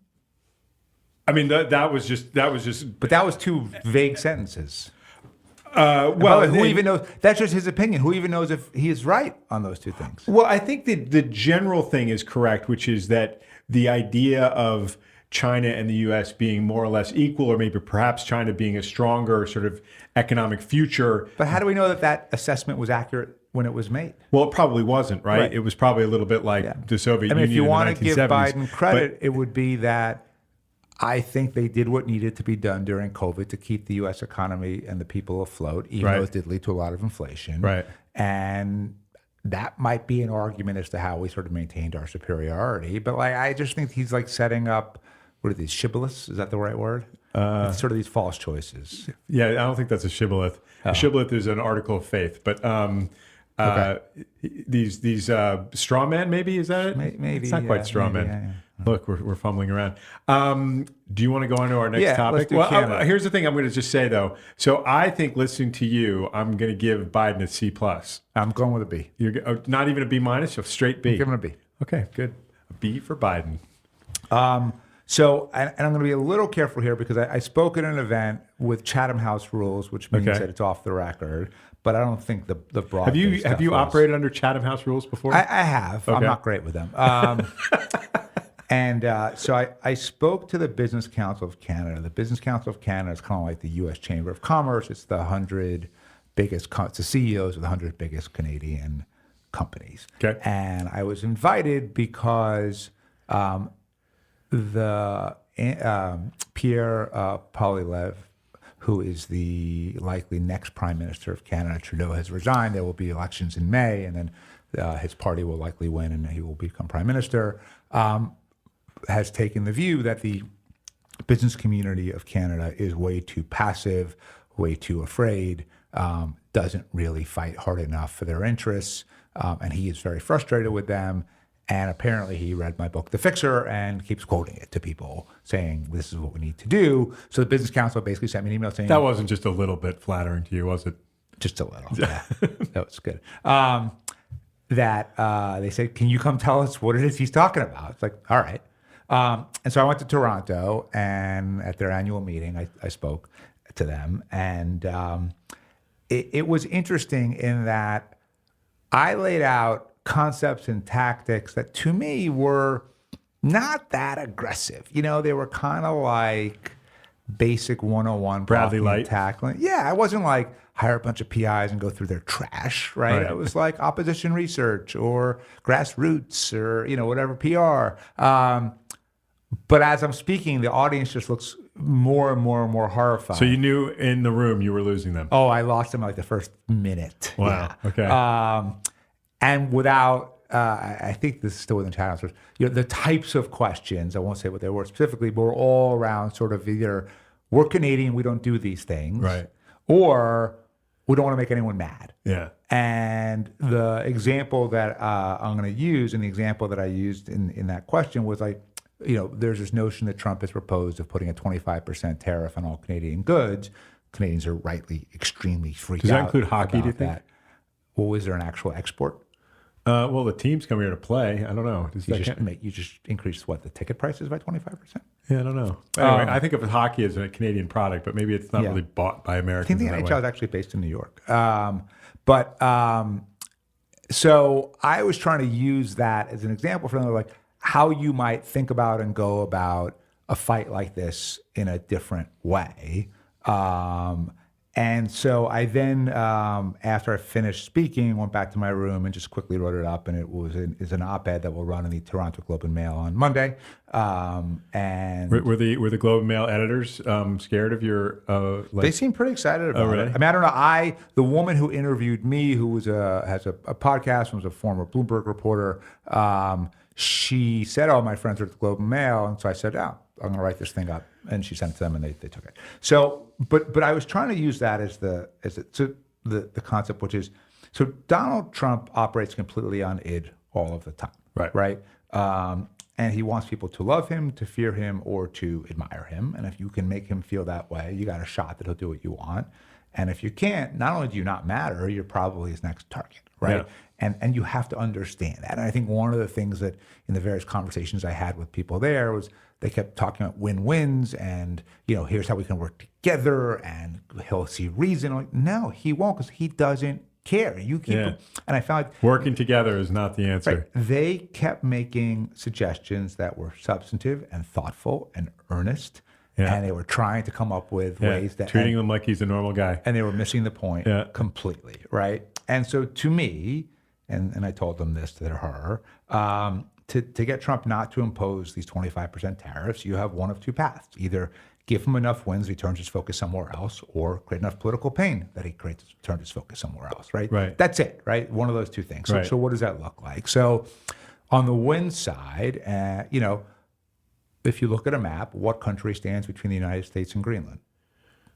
[SPEAKER 2] I mean, that was just.
[SPEAKER 1] But that was two vague sentences.
[SPEAKER 2] Who
[SPEAKER 1] even knows? That's just his opinion. Who even knows if he is right on those two things?
[SPEAKER 2] Well, I think that the general thing is correct, which is that the idea of China and the U.S. being more or less equal, or maybe perhaps China being a stronger sort of economic future.
[SPEAKER 1] But how do we know that assessment was accurate when it was made?
[SPEAKER 2] Well, it probably wasn't, right? It was probably a little bit like the Soviet Union.
[SPEAKER 1] If you want to give
[SPEAKER 2] 1970s.
[SPEAKER 1] Biden credit, it would be that I think they did what needed to be done during COVID to keep the U.S. economy and the people afloat, even though it did lead to a lot of inflation.
[SPEAKER 2] Right.
[SPEAKER 1] And that might be an argument as to how we sort of maintained our superiority. But I just think he's setting up, what are these, shibboleths? Is that the right word? Sort of these false choices.
[SPEAKER 2] Yeah, I don't think that's a shibboleth. A shibboleth is an article of faith. But these straw men, maybe, is that it?
[SPEAKER 1] Maybe.
[SPEAKER 2] It's not quite straw men. Yeah. Look, we're fumbling around. Do you want to go on to our next topic?
[SPEAKER 1] Well,
[SPEAKER 2] here's the thing I'm going to just say, though. So I think, listening to you, I'm going to give Biden a C+.
[SPEAKER 1] I'm going with a B.
[SPEAKER 2] You're not even a B minus, so straight B.
[SPEAKER 1] I'm giving a B.
[SPEAKER 2] Okay, good. A B for Biden.
[SPEAKER 1] So, and I'm going to be a little careful here because I spoke at an event with Chatham House rules, which means that it's off the record. But I don't think the broad.
[SPEAKER 2] Have you operated under Chatham House rules before?
[SPEAKER 1] I have. Okay. I'm not great with them. And so I spoke to the Business Council of Canada. The Business Council of Canada is kind of like the U.S. Chamber of Commerce. It's the 100 biggest, it's the CEOs of the 100 biggest Canadian companies.
[SPEAKER 2] Okay.
[SPEAKER 1] And I was invited because Pierre Poilievre, who is the likely next Prime Minister of Canada, Trudeau has resigned. There will be elections in May, and then his party will likely win, and he will become Prime Minister. Has taken the view that the business community of Canada is way too passive, way too afraid, doesn't really fight hard enough for their interests, and he is very frustrated with them. And apparently he read my book, The Fixer, and keeps quoting it to people, saying, this is what we need to do. So the Business Council basically sent me an email saying...
[SPEAKER 2] That wasn't just a little bit flattering to you, was it?
[SPEAKER 1] Just a little, yeah. That was good. They said, can you come tell us what it is he's talking about? It's like, all right. And so I went to Toronto, and at their annual meeting, I spoke to them. And it was interesting in that I laid out concepts and tactics that to me were not that aggressive. You know, they were kind of like basic 101
[SPEAKER 2] Bradley Light
[SPEAKER 1] tackling. Yeah, I wasn't like hire a bunch of PIs and go through their trash, right? It was like opposition research or grassroots or, you know, whatever PR. But as I'm speaking, the audience just looks more and more and more horrified.
[SPEAKER 2] So you knew in the room you were losing them.
[SPEAKER 1] Oh, I lost them like the first minute.
[SPEAKER 2] Wow.
[SPEAKER 1] Yeah.
[SPEAKER 2] Okay.
[SPEAKER 1] And without, I think this is still within Chatham, you know, the types of questions, I won't say what they were specifically, but were all around sort of either we're Canadian, we don't do these things,
[SPEAKER 2] right,
[SPEAKER 1] or we don't want to make anyone mad.
[SPEAKER 2] Yeah.
[SPEAKER 1] And the example that I'm going to use, and the example that I used in that question was like, you know, there's this notion that Trump has proposed of putting a 25% tariff on all Canadian goods. Canadians are rightly extremely freaked out.
[SPEAKER 2] Does that include hockey, do you think?
[SPEAKER 1] Well, is there an actual export?
[SPEAKER 2] Well, the teams come here to play. I don't know.
[SPEAKER 1] You just increase what, the ticket prices by 25%?
[SPEAKER 2] Yeah, I don't know. Anyway, I think of hockey as a Canadian product, but maybe it's not really bought by Americans.
[SPEAKER 1] I think the NHL is actually based in New York. So I was trying to use that as an example for them, like how you might think about and go about a fight like this in a different way. And so I then, after I finished speaking, went back to my room and just quickly wrote it up. And it is an op-ed that will run in the Toronto Globe and Mail on Monday. And
[SPEAKER 2] were the Globe and Mail editors scared of your?
[SPEAKER 1] They seem pretty excited about
[SPEAKER 2] really?
[SPEAKER 1] it. I mean, I don't know. The woman who interviewed me, who has a podcast, was a former Bloomberg reporter. She said, "Oh, my friends are at the Globe and Mail," and so I said, "Oh, I'm going to write this thing up," and she sent it to them, and they took it. So, but I was trying to use that as the concept, which is, so Donald Trump operates completely on id all of the time, right? And he wants people to love him, to fear him, or to admire him. And if you can make him feel that way, you got a shot that he'll do what you want. And if you can't, not only do you not matter, you're probably his next target, right? Yeah. And you have to understand that. And I think one of the things that in the various conversations I had with people there was they kept talking about win-wins and, you know, here's how we can work together and he'll see reason. Like, no, he won't, because he doesn't care. You keep and I found
[SPEAKER 2] working together is not the answer.
[SPEAKER 1] Right. They kept making suggestions that were substantive and thoughtful and earnest. Yeah. And they were trying to come up with ways that
[SPEAKER 2] treating him like he's a normal guy.
[SPEAKER 1] And they were missing the point completely, right? And so to me, and I told them this to their horror, to get Trump not to impose these 25% tariffs, you have one of two paths. Either give him enough wins, he turns his focus somewhere else, or create enough political pain that he turns his focus somewhere else, right? That's it, right? One of those two things. So what does that look like? So on the win side, you know, if you look at a map, what country stands between the United States and Greenland?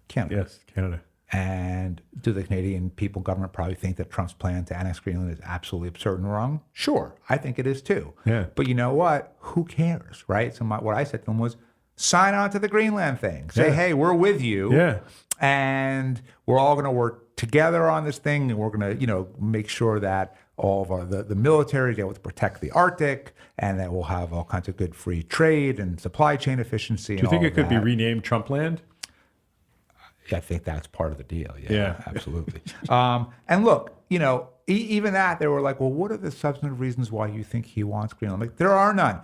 [SPEAKER 1] Canada.
[SPEAKER 2] Yes, Canada.
[SPEAKER 1] And do the Canadian government probably think that Trump's plan to annex Greenland is absolutely absurd and wrong? Sure, I think it is too.
[SPEAKER 2] Yeah.
[SPEAKER 1] But you know what? Who cares, right? So what I said to them was, sign on to the Greenland thing. Say, hey, we're with you.
[SPEAKER 2] Yeah.
[SPEAKER 1] And we're all going to work together on this thing, and we're going to, you know, make sure that all of the military, be able to protect the Arctic, and that we'll have all kinds of good free trade and supply chain efficiency.
[SPEAKER 2] Do you think it could be renamed Trump Land?
[SPEAKER 1] I think that's part of the deal.
[SPEAKER 2] Yeah.
[SPEAKER 1] Absolutely. And look, even that, they were like, well, what are the substantive reasons why you think he wants Greenland? Like, there are none.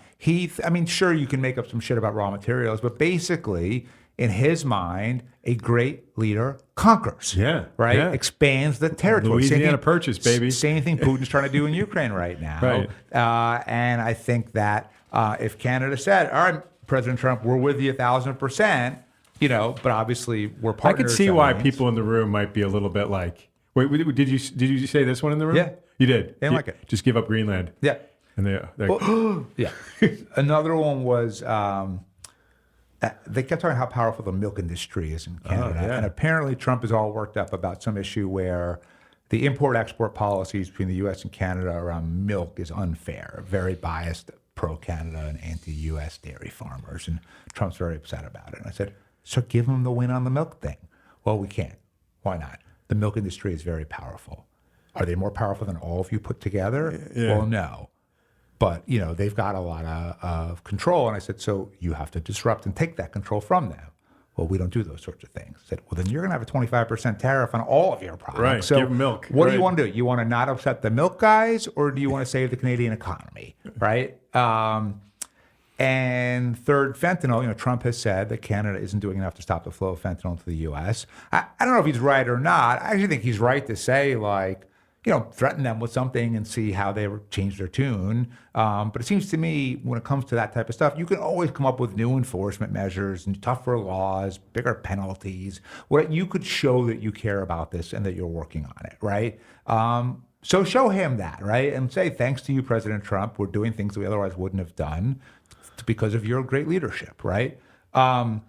[SPEAKER 1] Sure, you can make up some shit about raw materials, but basically, in his mind, a great leader conquers.
[SPEAKER 2] Yeah.
[SPEAKER 1] Right?
[SPEAKER 2] Yeah.
[SPEAKER 1] Expands the territory.
[SPEAKER 2] Louisiana Purchase, baby.
[SPEAKER 1] Same thing Putin's trying to do in Ukraine right now.
[SPEAKER 2] Right.
[SPEAKER 1] And I think that if Canada said, all right, President Trump, we're with you 1,000%, but obviously we're partners.
[SPEAKER 2] I could see why people in the room might be a little bit like, wait, did you say this one in the room?
[SPEAKER 1] Yeah.
[SPEAKER 2] You did?
[SPEAKER 1] They like it.
[SPEAKER 2] Just give up Greenland.
[SPEAKER 1] Yeah.
[SPEAKER 2] And
[SPEAKER 1] yeah. Another one was they kept talking how powerful the milk industry is in Canada.
[SPEAKER 2] Oh, yeah.
[SPEAKER 1] And apparently Trump is all worked up about some issue where the import-export policies between the U.S. and Canada around milk is unfair, very biased pro-Canada and anti-U.S. dairy farmers. And Trump's very upset about it. And I said, so give them the win on the milk thing. Well, we can't. Why not? The milk industry is very powerful. Are they more powerful than all of you put together?
[SPEAKER 2] Yeah.
[SPEAKER 1] Well, no. But, they've got a lot of control. And I said, so you have to disrupt and take that control from them. Well, we don't do those sorts of things. I said, well, then you're going to have a 25% tariff on all of your products.
[SPEAKER 2] Right,
[SPEAKER 1] So
[SPEAKER 2] give them milk.
[SPEAKER 1] What do you
[SPEAKER 2] Right.
[SPEAKER 1] want to do? You want to not upset the milk guys, or do you want to save the Canadian economy, right? And third, fentanyl. Trump has said that Canada isn't doing enough to stop the flow of fentanyl into the U.S. I don't know if he's right or not. I actually think he's right to say, threaten them with something and see how they change their tune. But it seems to me, when it comes to that type of stuff, you can always come up with new enforcement measures and tougher laws, bigger penalties. You could show that you care about this and that you're working on it, right? So show him that, right? And say, thanks to you, President Trump, we're doing things that we otherwise wouldn't have done because of your great leadership, right? And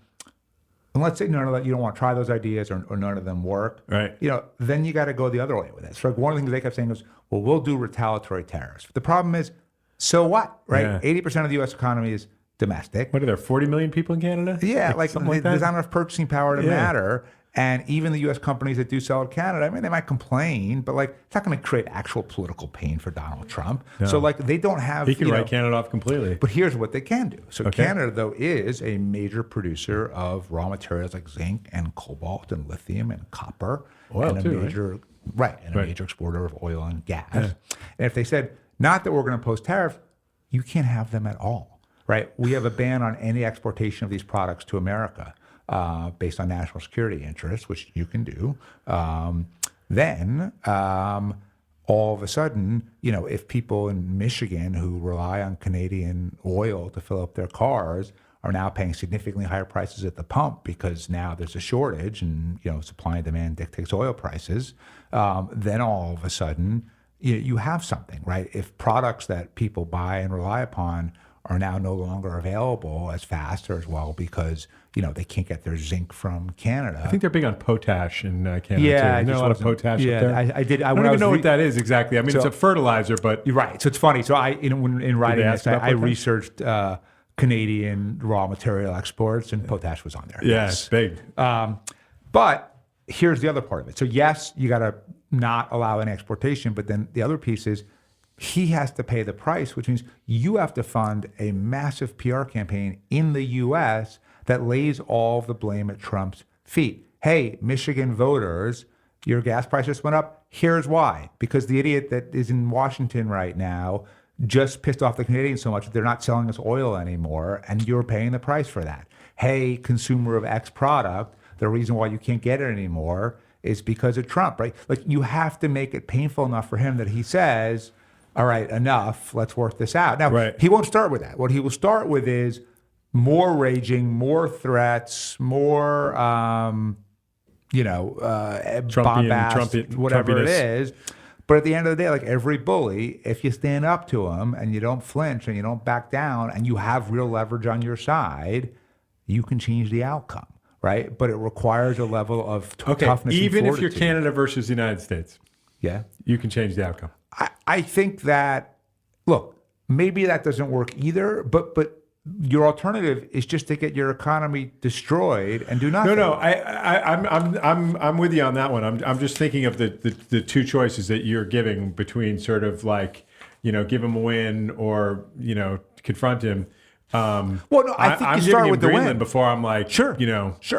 [SPEAKER 1] let's say none of that, you don't want to try those ideas or none of them work.
[SPEAKER 2] Right.
[SPEAKER 1] Then you got to go the other way with it. So one of the things they kept saying was, well, we'll do retaliatory tariffs. The problem is, so what, right?
[SPEAKER 2] Yeah.
[SPEAKER 1] 80% of the U.S. economy is domestic.
[SPEAKER 2] What are there, 40 million people in Canada?
[SPEAKER 1] Yeah,
[SPEAKER 2] Something like that?
[SPEAKER 1] there's not enough purchasing power to matter. And even the U.S. companies that do sell to Canada, they might complain, but it's not going to create actual political pain for Donald Trump.
[SPEAKER 2] No.
[SPEAKER 1] So they don't have.
[SPEAKER 2] He can write Canada off completely.
[SPEAKER 1] But here's what they can do. So
[SPEAKER 2] Okay.
[SPEAKER 1] Canada, though, is a major producer of raw materials like zinc and cobalt and lithium and copper.
[SPEAKER 2] Oil
[SPEAKER 1] and
[SPEAKER 2] too,
[SPEAKER 1] a major
[SPEAKER 2] right?
[SPEAKER 1] a major exporter of oil and gas. Yeah. And if they said, not that we're going to impose tariffs, you can't have them at all, right? We have a ban on any exportation of these products to America. Based on national security interests, which you can do, then all of a sudden, if people in Michigan who rely on Canadian oil to fill up their cars are now paying significantly higher prices at the pump because now there's a shortage and supply and demand dictates oil prices, then all of a sudden you have something, right? If products that people buy and rely upon are now no longer available as fast or as well because they can't get their zinc from Canada.
[SPEAKER 2] I think they're big on potash in Canada
[SPEAKER 1] yeah,
[SPEAKER 2] too. Isn't there a lot of potash up there?
[SPEAKER 1] I did.
[SPEAKER 2] I don't even know what that is exactly. I mean, it's a fertilizer, but
[SPEAKER 1] you're right. So it's funny. So in writing this, I
[SPEAKER 2] potash?
[SPEAKER 1] researched Canadian raw material exports, and potash was on there.
[SPEAKER 2] Yeah, it's big.
[SPEAKER 1] But here's the other part of it. So yes, you got to not allow any exportation, but then the other piece is he has to pay the price, which means you have to fund a massive PR campaign in the U.S. that lays all of the blame at Trump's feet. Hey, Michigan voters, your gas prices went up. Here's why. Because the idiot that is in Washington right now just pissed off the Canadians so much that they're not selling us oil anymore, and you're paying the price for that. Hey, consumer of X product, the reason why you can't get it anymore is because of Trump, right? You have to make it painful enough for him that he says, all right, enough, let's work this out. Now, He won't start with that. What he will start with is more raging, more threats, more, bombast, whatever it is. But at the end of the day, every bully, if you stand up to him and you don't flinch and you don't back down and you have real leverage on your side, you can change the outcome, right? But it requires a level of toughness
[SPEAKER 2] even
[SPEAKER 1] and
[SPEAKER 2] if you're Canada versus the United States.
[SPEAKER 1] Yeah.
[SPEAKER 2] You can change the outcome.
[SPEAKER 1] I think that, look, maybe that doesn't work either, but your alternative is just to get your economy destroyed and do nothing.
[SPEAKER 2] No, I'm with you on that one. I'm just thinking of the two choices that you're giving between sort of like, give him a win or, confront him.
[SPEAKER 1] Well, no, I think you start with the win
[SPEAKER 2] before I'm like,
[SPEAKER 1] sure,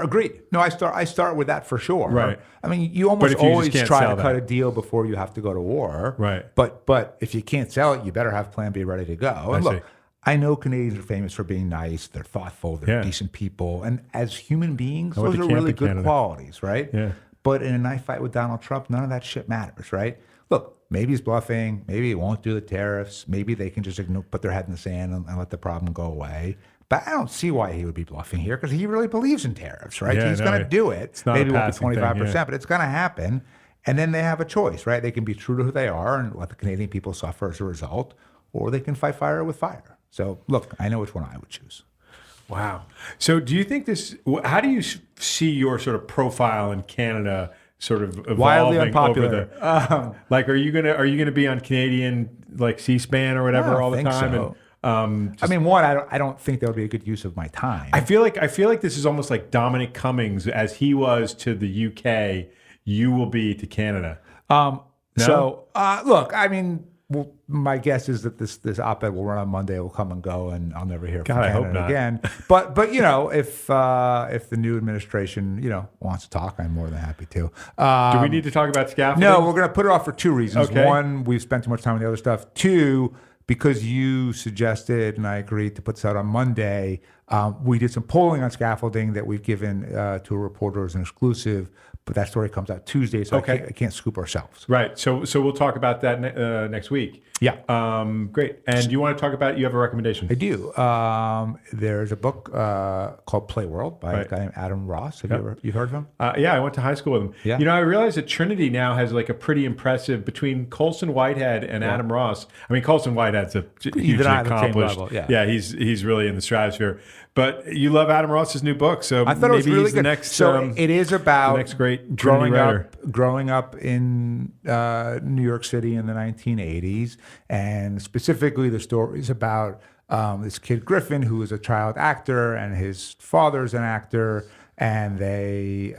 [SPEAKER 1] agreed. No, I start with that for sure.
[SPEAKER 2] Right.
[SPEAKER 1] I mean, you almost always try to cut a deal before you have to go to war.
[SPEAKER 2] Right.
[SPEAKER 1] But if you can't sell it, you better have Plan B ready to go. And look, I know Canadians are famous for being nice. They're thoughtful. They're decent people. And as human beings, those are really good qualities, right?
[SPEAKER 2] Yeah.
[SPEAKER 1] But in a knife fight with Donald Trump, none of that shit matters, right? Look, maybe he's bluffing. Maybe he won't do the tariffs. Maybe they can just put their head in the sand and let the problem go away. But I don't see why he would be bluffing here because he really believes in tariffs, right?
[SPEAKER 2] Yeah,
[SPEAKER 1] he's going to do it. Maybe it won't be 25%, but it's going to happen. And then they have a choice, right? They can be true to who they are and let the Canadian people suffer as a result, or they can fight fire with fire. So, look, I know which one I would choose.
[SPEAKER 2] Wow. So do you think how do you see your sort of profile in Canada sort of evolving
[SPEAKER 1] wildly unpopular?
[SPEAKER 2] Like, are you gonna be on Canadian like C-SPAN or whatever all the time?
[SPEAKER 1] So. I mean, one, I don't think that would be a good use of my time.
[SPEAKER 2] I feel like this is almost like Dominic Cummings, as he was to the UK, you will be to Canada.
[SPEAKER 1] No? So, look, I mean, my guess is that this op-ed will run on Monday. It will come and go, and I'll never hear from Canada again. But if the new administration wants to talk, I'm more than happy to.
[SPEAKER 2] Do we need to talk about scaffolding?
[SPEAKER 1] No, we're going to put it off for two reasons.
[SPEAKER 2] Okay.
[SPEAKER 1] One, we've spent too much time on the other stuff. Two, because you suggested and I agreed to put this out on Monday, we did some polling on scaffolding that we've given to a reporter as an exclusive. But that story comes out Tuesday, so I can't scoop ourselves.
[SPEAKER 2] Right. So we'll talk about that next week.
[SPEAKER 1] Yeah.
[SPEAKER 2] Great. And you want to talk about? You have a recommendation?
[SPEAKER 1] I do. There's a book called Play World by a guy named Adam Ross. Have you heard of him?
[SPEAKER 2] Yeah, I went to high school with him.
[SPEAKER 1] Yeah.
[SPEAKER 2] I realize that Trinity now has like a pretty impressive between Colson Whitehead and Adam Ross. I mean, Colson Whitehead's a hugely accomplished. Yeah, he's really in the stratosphere. But you love Adam Ross's new book, so
[SPEAKER 1] I thought it was really good.
[SPEAKER 2] Next,
[SPEAKER 1] so it is about
[SPEAKER 2] the next great
[SPEAKER 1] growing up in New York City in the 1980s, and specifically the story is about this kid Griffin, who is a child actor, and his father's an actor, and they,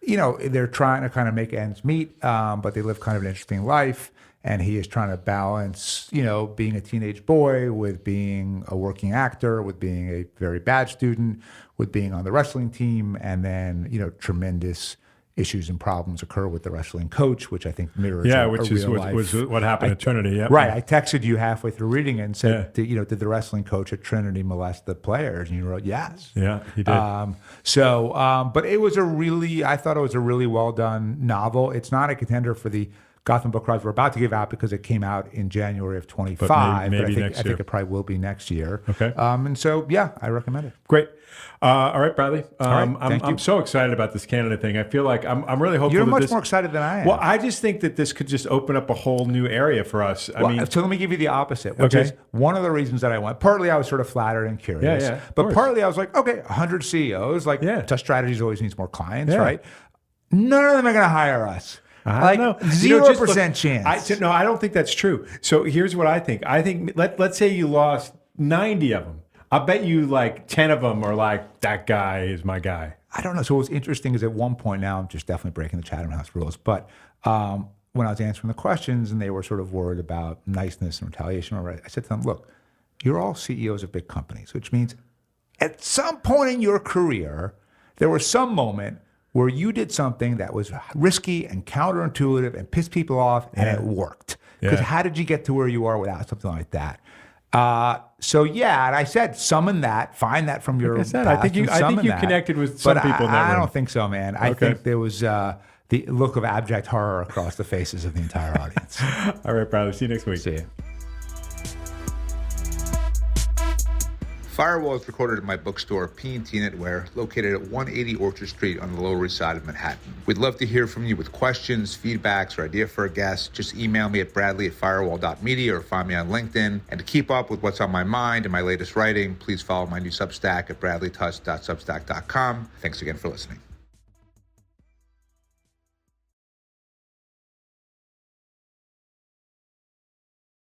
[SPEAKER 1] they're trying to kind of make ends meet, but they live kind of an interesting life. And he is trying to balance, being a teenage boy with being a working actor, with being a very bad student, with being on the wrestling team. And then, tremendous issues and problems occur with the wrestling coach, which I think mirrors
[SPEAKER 2] which is what happened at Trinity. Yeah.
[SPEAKER 1] Right. I texted you halfway through reading it and said, did the wrestling coach at Trinity molest the players? And you wrote, yes.
[SPEAKER 2] Yeah, he did.
[SPEAKER 1] But it was I thought it was a really well done novel. It's not a contender for the Gotham Book Prize we're about to give out because it came out in January of 25.
[SPEAKER 2] But maybe
[SPEAKER 1] I think it probably will be next year.
[SPEAKER 2] Okay.
[SPEAKER 1] And so, I recommend it.
[SPEAKER 2] Great. All right, Bradley.
[SPEAKER 1] I'm
[SPEAKER 2] so excited about this Canada thing. I feel like I'm really hopeful.
[SPEAKER 1] You're much more excited than I am.
[SPEAKER 2] Well, I just think that this could just open up a whole new area for us.
[SPEAKER 1] So let me give you the opposite, which is one of the reasons that I went. Partly I was sort of flattered and curious. But partly I was like, 100 CEOs, Tusk Strategies always needs more clients, right? None of them are going to hire us.
[SPEAKER 2] I don't know.
[SPEAKER 1] 0% chance.
[SPEAKER 2] I don't think that's true. So here's what I think. I think let's say you lost 90 of them. I bet you 10 of them are like, that guy is my guy.
[SPEAKER 1] I don't know. So what's interesting is at one point now, I'm just definitely breaking the Chatham House rules. But when I was answering the questions and they were sort of worried about niceness and retaliation, I said to them, look, you're all CEOs of big companies, which means at some point in your career, there was some moment where you did something that was risky and counterintuitive and pissed people off, and it worked. Because how did you get to where you are without something like that? And I said, summon that, find that from your past.
[SPEAKER 2] I think you connected with some people in that room.
[SPEAKER 1] I don't think so, man. I think there was the look of abject horror across the faces of the entire audience.
[SPEAKER 2] All right, Bradley. See you next week.
[SPEAKER 1] See you.
[SPEAKER 3] Firewall is recorded at my bookstore, P&T Knitwear, located at 180 Orchard Street on the Lower East Side of Manhattan. We'd love to hear from you with questions, feedbacks, or idea for a guest. Just email me at bradley@firewall.media or find me on LinkedIn. And to keep up with what's on my mind and my latest writing, please follow my new Substack at bradleytusk.substack.com. Thanks again for listening.